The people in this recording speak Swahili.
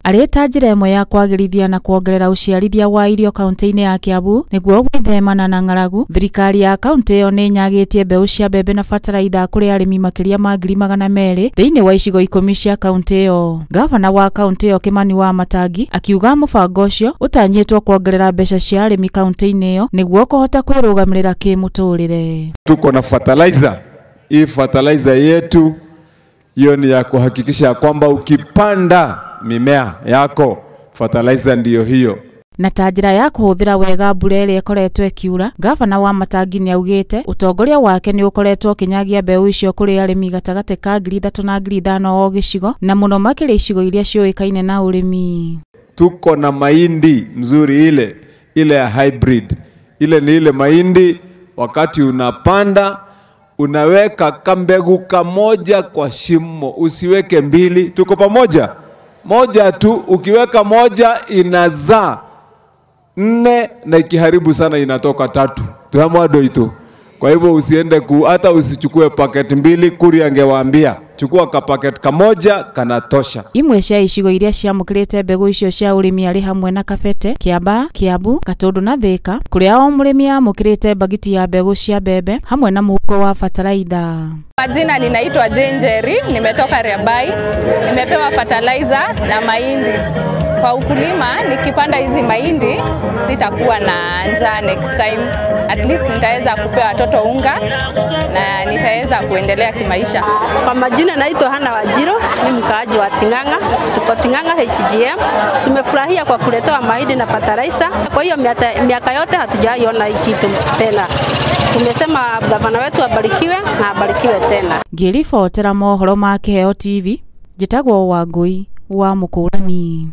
Areta njira ĩmwe ya kwagĩrithia na kuongerera uciarithia wa irio kaunti-inĩ ya Kiambu nĩguo gwĩthemana na ng'aragu. Thirikari ya kaunti ĩyo nĩ nyagĩtie mbeũ cia mbembe na bataraitha kũrĩ arĩmi makĩria ma 200,000 thĩinĩ wa icigo 10 cia kaunti ĩyo. Gavana wa kaunti ĩyo Kimani Wamatangi akiuga mũbango ũcio ũtanyĩtwo kuongerera mbeca cia arĩmi kaunti-inĩ ĩyo nĩguo kũhota kwĩrũgamĩrĩra kĩmũtũrĩre. Tuko na fertilizer. Hii fertilizer yetu hiyo ni ya kuhakikisha kwamba ukipanda mimea yako fertilizer ndiyo hiyo. Na ta njĩra ya kũhũthĩra wega mbura ĩrĩa ĩkoretwo ĩkiura, Gavana Wamatangi nĩ augĩte ũtongoria wake nĩ ũkoretwo ũkĩnyagia mbeũ icio kũrĩ arĩmi gatagatĩ ka 3,000 na 5,000 o gĩcigo, na mũno makĩria icigo iria ciũĩkaine na ũrĩmi. Tuko na mahindi mzuri ile ya hybrid. Ile ni ile mahindi wakati unapanda unaweka kambegu kamoja kwa shimo, usiweke mbili. Tuko pamoja? Moja tu, ukiweka moja inazaa 4 na ikiharibu sana inatoka 3. Tuamwado ito. Kwa hivyo usiende hata usichukue paketi 2, kuri angewaambia. Chukua kapaketi kamoja kanatosha. Imwe cia icigo iria ciamũkĩrĩte mbegũ icio cia ũrĩmi arĩ hamwe na Kabete, Kiambaa, Kiambu, Gatundu na Thika, kũrĩa o mũrĩmi amũkĩrĩte bagiti ya mbegũ cia mbembe hamwe na mũhuko wa fertilizer. Majina ninaitwa Jenjeri, nimetoka Rabai, nimepewa fertilizer na mahindi. Kwa ukulima nikipanda hizi mahindi sitakuwa na njaa next time. At least nitaweza kupea watoto unga na nitaweza kuendelea kimaisha. Kwa majina naitwa Hana Wajiro, ni mkaaji wa Ting'ang'a. Tuko Ting'ang'a HGM. Tumefurahia kwa kuletewa mahindi na fertilizer. Kwa hiyo miaka yote hatujaiona hii kitu tena. Tumesema gavana wetu abarikiwe na abarikiwe tena. Ngĩribotera mohoro ma Kĩheo TV, njĩtagwo Wangui wa Mũkũrani.